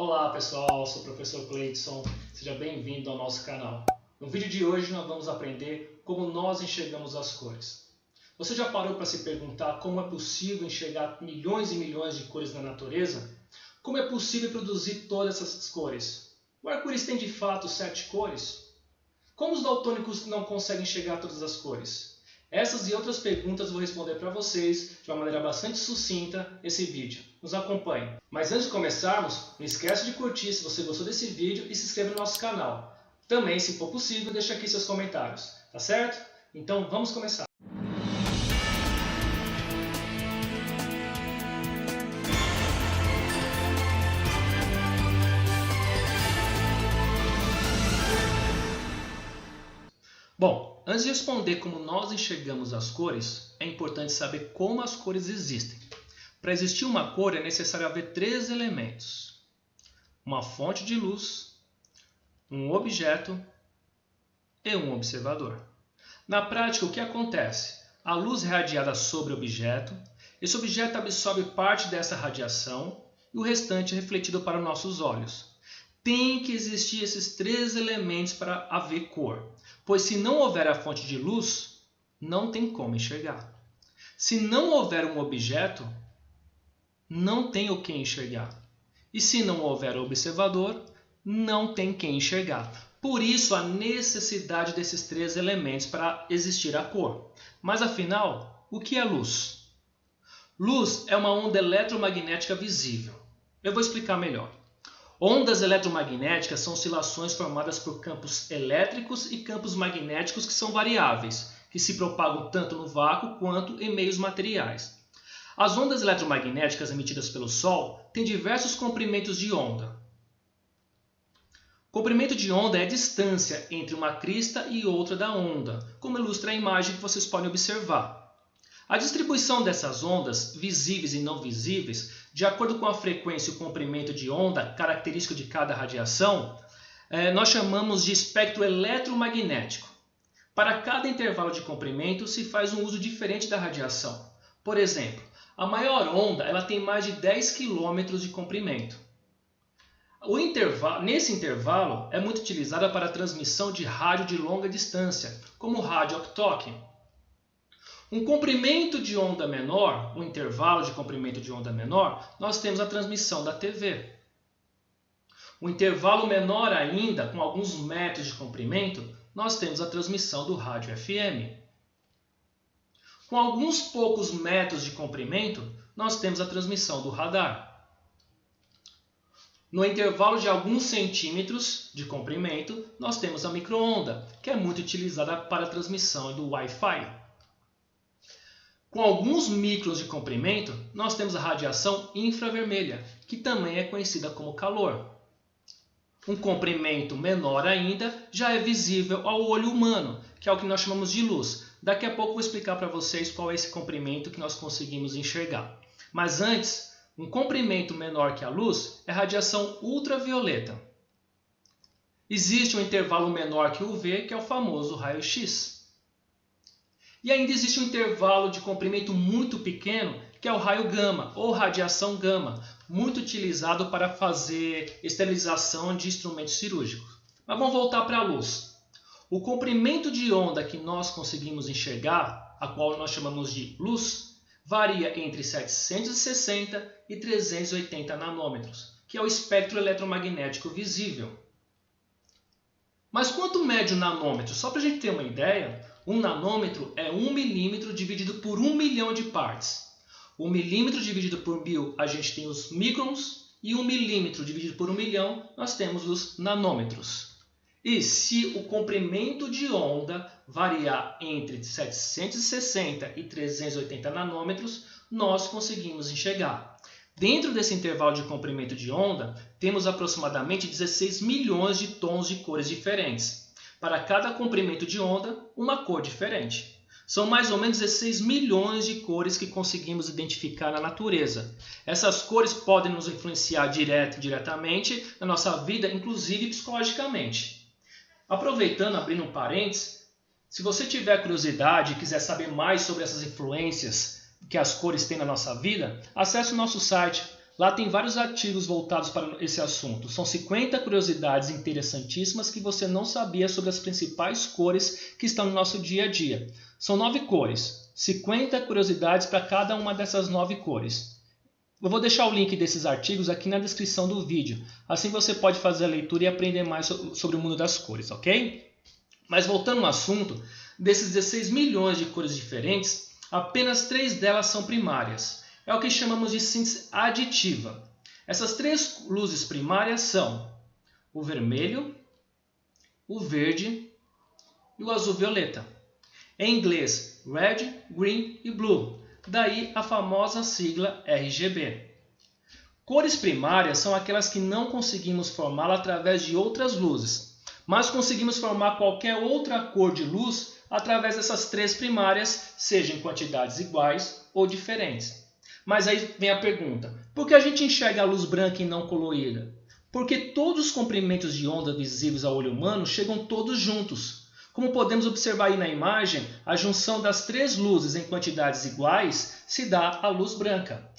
Olá pessoal, sou o professor Cleidson, seja bem-vindo ao nosso canal. No vídeo de hoje nós vamos aprender como nós enxergamos as cores. Você já parou para se perguntar como é possível enxergar milhões e milhões de cores na natureza? Como é possível produzir todas essas cores? O arco-íris tem de fato 7 cores? Como os daltônicos não conseguem enxergar todas as cores? Essas e outras perguntas eu vou responder para vocês de uma maneira bastante sucinta nesse vídeo. Nos acompanhe. Mas antes de começarmos, não esquece de curtir se você gostou desse vídeo e se inscreva no nosso canal. Também, se for possível, deixe aqui seus comentários, tá certo? Então vamos começar. Bom, antes de responder como nós enxergamos as cores, é importante saber como as cores existem. Para existir uma cor é necessário haver 3 elementos: uma fonte de luz, um objeto e um observador. Na prática, o que acontece? A luz é radiada sobre o objeto, esse objeto absorve parte dessa radiação e o restante é refletido para os nossos olhos. Tem que existir esses 3 elementos para haver cor, pois se não houver a fonte de luz, não tem como enxergar. Se não houver um objeto, não tem o que enxergar. E se não houver observador, não tem quem enxergar. Por isso a necessidade desses 3 elementos para existir a cor. Mas afinal, o que é luz? Luz é uma onda eletromagnética visível. Eu vou explicar melhor. Ondas eletromagnéticas são oscilações formadas por campos elétricos e campos magnéticos que são variáveis, que se propagam tanto no vácuo quanto em meios materiais. As ondas eletromagnéticas emitidas pelo Sol têm diversos comprimentos de onda. Comprimento de onda é a distância entre uma crista e outra da onda, como ilustra a imagem que vocês podem observar. A distribuição dessas ondas, visíveis e não visíveis, de acordo com a frequência e o comprimento de onda característico de cada radiação, nós chamamos de espectro eletromagnético. Para cada intervalo de comprimento se faz um uso diferente da radiação. Por exemplo, a maior onda ela tem mais de 10 km de comprimento. Nesse intervalo é muito utilizada para a transmissão de rádio de longa distância, como o rádio walkie-talkie. Um comprimento de onda menor, um intervalo de comprimento de onda menor, nós temos a transmissão da TV. Um intervalo menor ainda, com alguns metros de comprimento, nós temos a transmissão do rádio FM. Com alguns poucos metros de comprimento, nós temos a transmissão do radar. No intervalo de alguns centímetros de comprimento, nós temos a micro-onda, que é muito utilizada para a transmissão do Wi-Fi. Com alguns microns de comprimento, nós temos a radiação infravermelha, que também é conhecida como calor. Um comprimento menor ainda já é visível ao olho humano, que é o que nós chamamos de luz. Daqui a pouco eu vou explicar para vocês qual é esse comprimento que nós conseguimos enxergar. Mas antes, um comprimento menor que a luz é radiação ultravioleta. Existe um intervalo menor que o UV, que é o famoso raio-x. E ainda existe um intervalo de comprimento muito pequeno, que é o raio gama, ou radiação gama, muito utilizado para fazer esterilização de instrumentos cirúrgicos. Mas vamos voltar para a luz. O comprimento de onda que nós conseguimos enxergar, a qual nós chamamos de luz, varia entre 760 e 380 nanômetros, que é o espectro eletromagnético visível. Mas quanto mede o nanômetro? Só para a gente ter uma ideia, um nanômetro é 1 milímetro dividido por 1 milhão de partes. 1 milímetro dividido por 1000, a gente tem os microns, e 1 milímetro dividido por 1 milhão, nós temos os nanômetros. E se o comprimento de onda variar entre 760 e 380 nanômetros, nós conseguimos enxergar. Dentro desse intervalo de comprimento de onda, temos aproximadamente 16 milhões de tons de cores diferentes. Para cada comprimento de onda, uma cor diferente. São mais ou menos 16 milhões de cores que conseguimos identificar na natureza. Essas cores podem nos influenciar direto e diretamente na nossa vida, inclusive psicologicamente. Aproveitando, abrindo um parênteses, se você tiver curiosidade e quiser saber mais sobre essas influências que as cores têm na nossa vida, acesse o nosso site. Lá tem vários artigos voltados para esse assunto. São 50 curiosidades interessantíssimas que você não sabia sobre as principais cores que estão no nosso dia a dia. São 9 cores, 50 curiosidades para cada uma dessas 9 cores. Eu vou deixar o link desses artigos aqui na descrição do vídeo. Assim você pode fazer a leitura e aprender mais sobre o mundo das cores, ok? Mas voltando ao assunto, desses 16 milhões de cores diferentes, apenas 3 delas são primárias. É o que chamamos de síntese aditiva. Essas 3 luzes primárias são o vermelho, o verde e o azul-violeta. Em inglês, Red, Green e Blue. Daí a famosa sigla RGB. Cores primárias são aquelas que não conseguimos formá-la através de outras luzes, mas conseguimos formar qualquer outra cor de luz através dessas 3 primárias, seja em quantidades iguais ou diferentes. Mas aí vem a pergunta, por que a gente enxerga a luz branca e não colorida? Porque todos os comprimentos de onda visíveis ao olho humano chegam todos juntos. Como podemos observar aí na imagem, a junção das 3 luzes em quantidades iguais se dá a luz branca.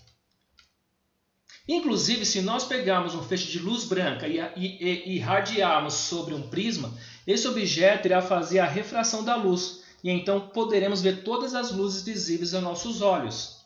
Inclusive, se nós pegarmos um feixe de luz branca e irradiarmos sobre um prisma, esse objeto irá fazer a refração da luz, e então poderemos ver todas as luzes visíveis aos nossos olhos.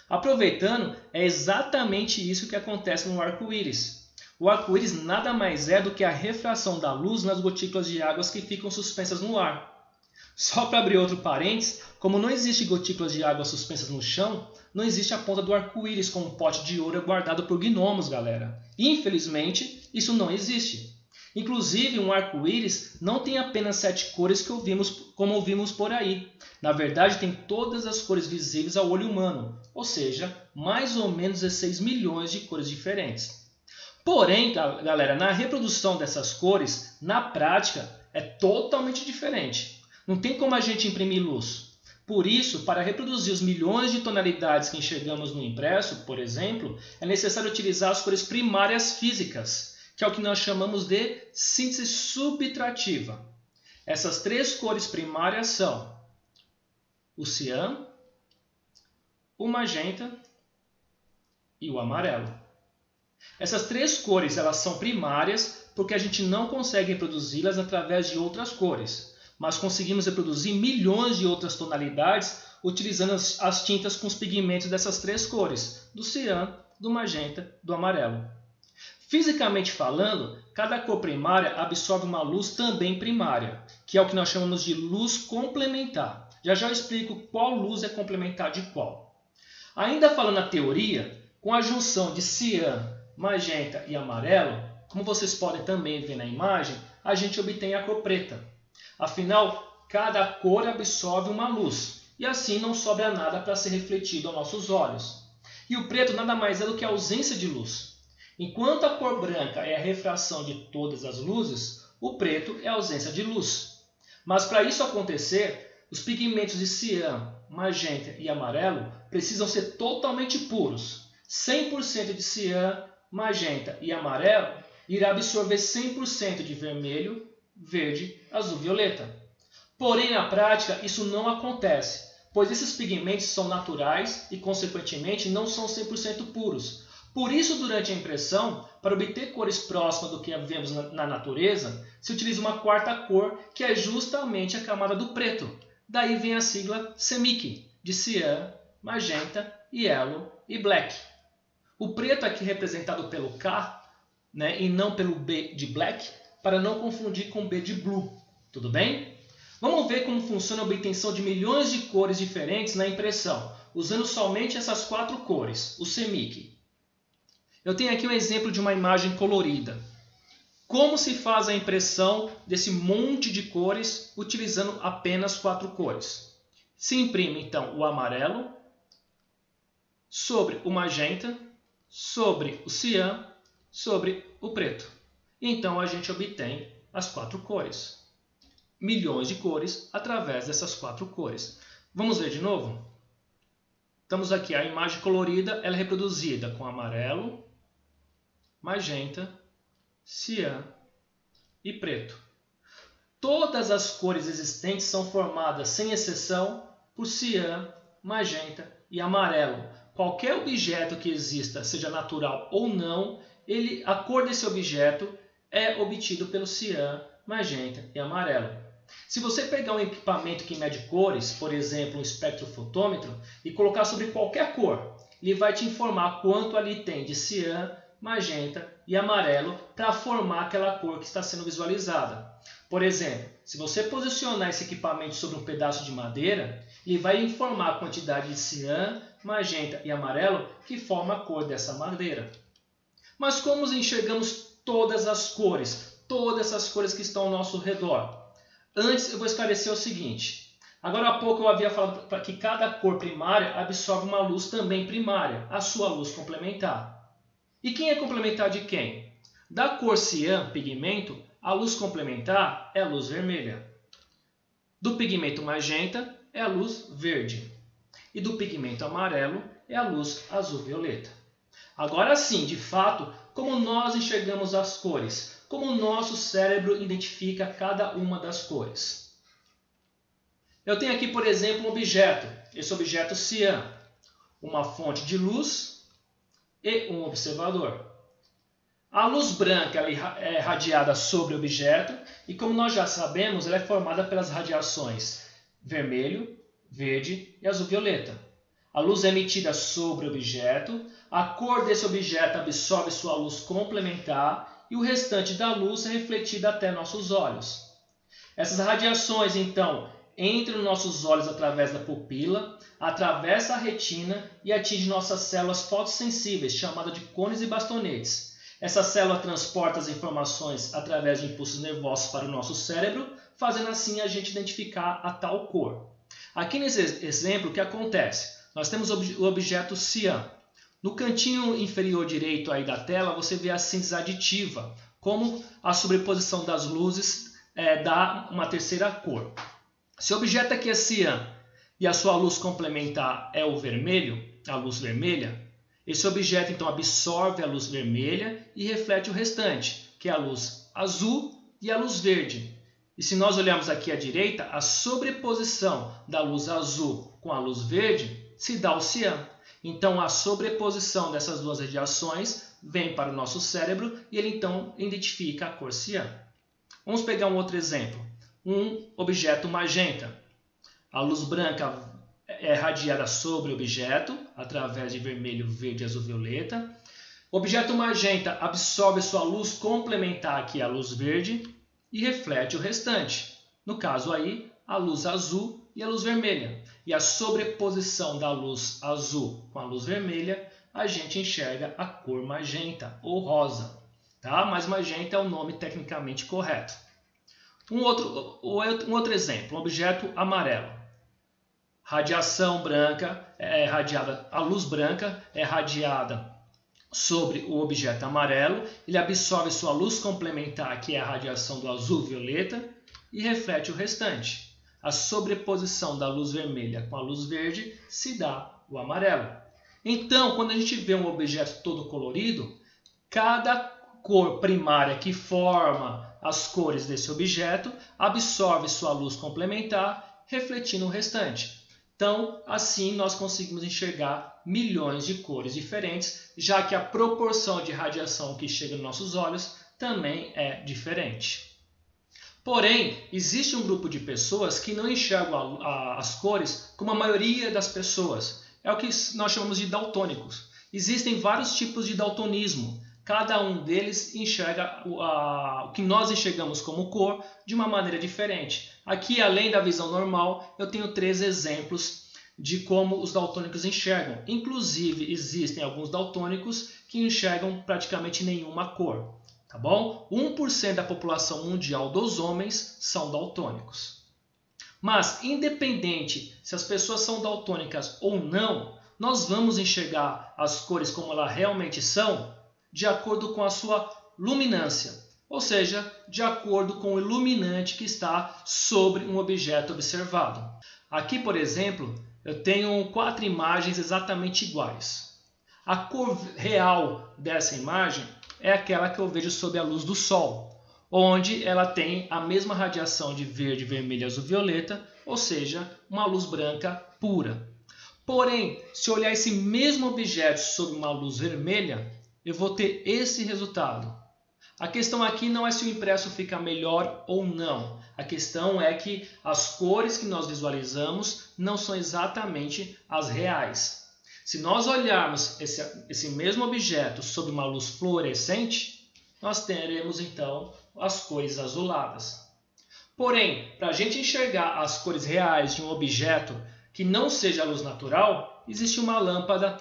Aproveitando, é exatamente isso que acontece no arco-íris. O arco-íris nada mais é do que a refração da luz nas gotículas de água que ficam suspensas no ar. Só para abrir outro parênteses, como não existe gotículas de água suspensas no chão, não existe a ponta do arco-íris como um pote de ouro guardado por gnomos, galera. Infelizmente, isso não existe. Inclusive, um arco-íris não tem apenas 7 cores como ouvimos por aí. Na verdade, tem todas as cores visíveis ao olho humano, ou seja, mais ou menos 16 milhões de cores diferentes. Porém, galera, na reprodução dessas cores, na prática, é totalmente diferente. Não tem como a gente imprimir luz. Por isso, para reproduzir os milhões de tonalidades que enxergamos no impresso, por exemplo, é necessário utilizar as cores primárias físicas, que é o que nós chamamos de síntese subtrativa. Essas 3 cores primárias são o cian, o magenta e o amarelo. Essas 3 cores elas são primárias porque a gente não consegue reproduzi-las através de outras cores, mas conseguimos reproduzir milhões de outras tonalidades utilizando as tintas com os pigmentos dessas 3 cores, do cian, do magenta e do amarelo. Fisicamente falando, cada cor primária absorve uma luz também primária, que é o que nós chamamos de luz complementar. Já eu explico qual luz é complementar de qual. Ainda falando na teoria, com a junção de cian, magenta e amarelo, como vocês podem também ver na imagem, a gente obtém a cor preta. Afinal, cada cor absorve uma luz, e assim não sobra nada para ser refletido aos nossos olhos. E o preto nada mais é do que a ausência de luz. Enquanto a cor branca é a refração de todas as luzes, o preto é a ausência de luz. Mas para isso acontecer, os pigmentos de cian, magenta e amarelo precisam ser totalmente puros. 100% de cian, magenta e amarelo irá absorver 100% de vermelho, verde, azul, violeta. Porém, na prática, isso não acontece, pois esses pigmentos são naturais e, consequentemente, não são 100% puros. Por isso, durante a impressão, para obter cores próximas do que vemos na natureza, se utiliza uma quarta cor, que é justamente a camada do preto. Daí vem a sigla CMYK, de cian, magenta, yellow e black. O preto aqui representado pelo K, e não pelo B de black, para não confundir com B de blue. Tudo bem? Vamos ver como funciona a obtenção de milhões de cores diferentes na impressão, usando somente essas 4 cores, o CMYK. Eu tenho aqui um exemplo de uma imagem colorida. Como se faz a impressão desse monte de cores utilizando apenas 4 cores? Se imprime, então, o amarelo sobre o magenta, sobre o cian, sobre o preto. Então, a gente obtém as 4 cores. Milhões de cores através dessas 4 cores. Vamos ver de novo? Estamos aqui, a imagem colorida ela é reproduzida com amarelo, magenta, cian e preto. Todas as cores existentes são formadas, sem exceção, por cian, magenta e amarelo, qualquer objeto que exista, seja natural ou não, a cor desse objeto é obtido pelo cian, magenta e amarelo. Se você pegar um equipamento que mede cores, por exemplo, um espectrofotômetro, e colocar sobre qualquer cor, ele vai te informar quanto ali tem de cian, magenta e amarelo para formar aquela cor que está sendo visualizada. Por exemplo, se você posicionar esse equipamento sobre um pedaço de madeira, ele vai informar a quantidade de cian, magenta e amarelo que forma a cor dessa madeira. Mas como enxergamos todas as cores, todas essas cores que estão ao nosso redor? Antes eu vou esclarecer o seguinte. Agora há pouco eu havia falado que cada cor primária absorve uma luz também primária, a sua luz complementar. E quem é complementar de quem? Da cor cian, pigmento, a luz complementar é a luz vermelha. Do pigmento magenta é a luz verde. E do pigmento amarelo é a luz azul-violeta. Agora sim, de fato, como nós enxergamos as cores? Como o nosso cérebro identifica cada uma das cores? Eu tenho aqui, por exemplo, um objeto. Esse objeto cian, uma fonte de luz e um observador. A luz branca ela é radiada sobre o objeto e, como nós já sabemos, ela é formada pelas radiações vermelho, verde e azul-violeta. A luz é emitida sobre o objeto, a cor desse objeto absorve sua luz complementar e o restante da luz é refletida até nossos olhos. Essas radiações, então, entram nos nossos olhos através da pupila, atravessa a retina e atinge nossas células fotossensíveis, chamadas de cones e bastonetes. Essa célula transporta as informações através de impulsos nervosos para o nosso cérebro, fazendo assim a gente identificar a tal cor. Aqui nesse exemplo, o que acontece? Nós temos o objeto cian. No cantinho inferior direito aí da tela, você vê a síntese aditiva, como a sobreposição das luzes dá uma terceira cor. Se o objeto aqui é cian e a sua luz complementar é o vermelho, a luz vermelha, esse objeto então absorve a luz vermelha e reflete o restante, que é a luz azul e a luz verde. E se nós olharmos aqui à direita, a sobreposição da luz azul com a luz verde se dá o cian. Então a sobreposição dessas duas radiações vem para o nosso cérebro e ele então identifica a cor cian. Vamos pegar um outro exemplo. Um objeto magenta. A luz branca é radiada sobre o objeto, através de vermelho, verde e azul-violeta. O objeto magenta absorve sua luz complementar, que é a luz verde, e reflete o restante. No caso aí, a luz azul e a luz vermelha. E a sobreposição da luz azul com a luz vermelha, a gente enxerga a cor magenta ou rosa. Tá? Mas magenta é o nome tecnicamente correto. Um outro exemplo, um objeto amarelo. Radiação branca é radiada, a luz branca é radiada sobre o objeto amarelo, ele absorve sua luz complementar, que é a radiação do azul-violeta, e reflete o restante. A sobreposição da luz vermelha com a luz verde se dá o amarelo. Então, quando a gente vê um objeto todo colorido, cada cor primária que forma as cores desse objeto absorve sua luz complementar, refletindo o restante. Então, assim nós conseguimos enxergar milhões de cores diferentes, já que a proporção de radiação que chega nos nossos olhos também é diferente. Porém, existe um grupo de pessoas que não enxergam as cores como a maioria das pessoas. É o que nós chamamos de daltônicos. Existem vários tipos de daltonismo. Cada um deles enxerga o que nós enxergamos como cor de uma maneira diferente. Aqui, além da visão normal, eu tenho 3 exemplos de como os daltônicos enxergam. Inclusive, existem alguns daltônicos que enxergam praticamente nenhuma cor. Tá bom? 1% da população mundial dos homens são daltônicos. Mas, independente se as pessoas são daltônicas ou não, nós vamos enxergar as cores como elas realmente são, de acordo com a sua luminância, ou seja, de acordo com o iluminante que está sobre um objeto observado. Aqui, por exemplo, eu tenho 4 imagens exatamente iguais. A cor real dessa imagem é aquela que eu vejo sob a luz do Sol, onde ela tem a mesma radiação de verde, vermelho e azul-violeta, ou seja, uma luz branca pura. Porém, se eu olhar esse mesmo objeto sob uma luz vermelha, eu vou ter esse resultado. A questão aqui não é se o impresso fica melhor ou não. A questão é que as cores que nós visualizamos não são exatamente as reais. Se nós olharmos esse mesmo objeto sob uma luz fluorescente, nós teremos então as cores azuladas. Porém, para a gente enxergar as cores reais de um objeto que não seja a luz natural, existe uma lâmpada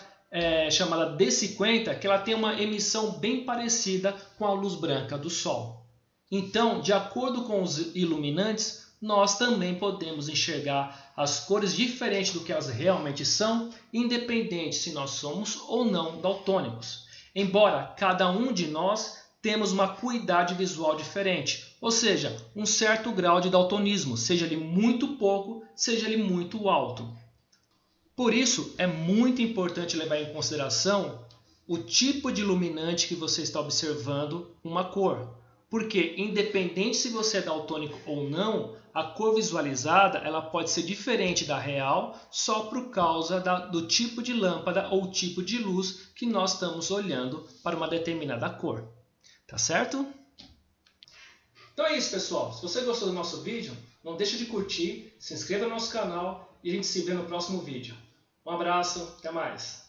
chamada D50, que ela tem uma emissão bem parecida com a luz branca do Sol. Então, de acordo com os iluminantes, nós também podemos enxergar as cores diferentes do que elas realmente são, independente se nós somos ou não daltônicos. Embora cada um de nós temos uma acuidade visual diferente, ou seja, um certo grau de daltonismo, seja ele muito pouco, seja ele muito alto. Por isso, é muito importante levar em consideração o tipo de iluminante que você está observando uma cor. Porque, independente se você é daltônico ou não, a cor visualizada ela pode ser diferente da real só por causa do tipo de lâmpada ou tipo de luz que nós estamos olhando para uma determinada cor. Tá certo? Então é isso, pessoal. Se você gostou do nosso vídeo, não deixe de curtir, se inscreva no nosso canal e a gente se vê no próximo vídeo. Um abraço, até mais!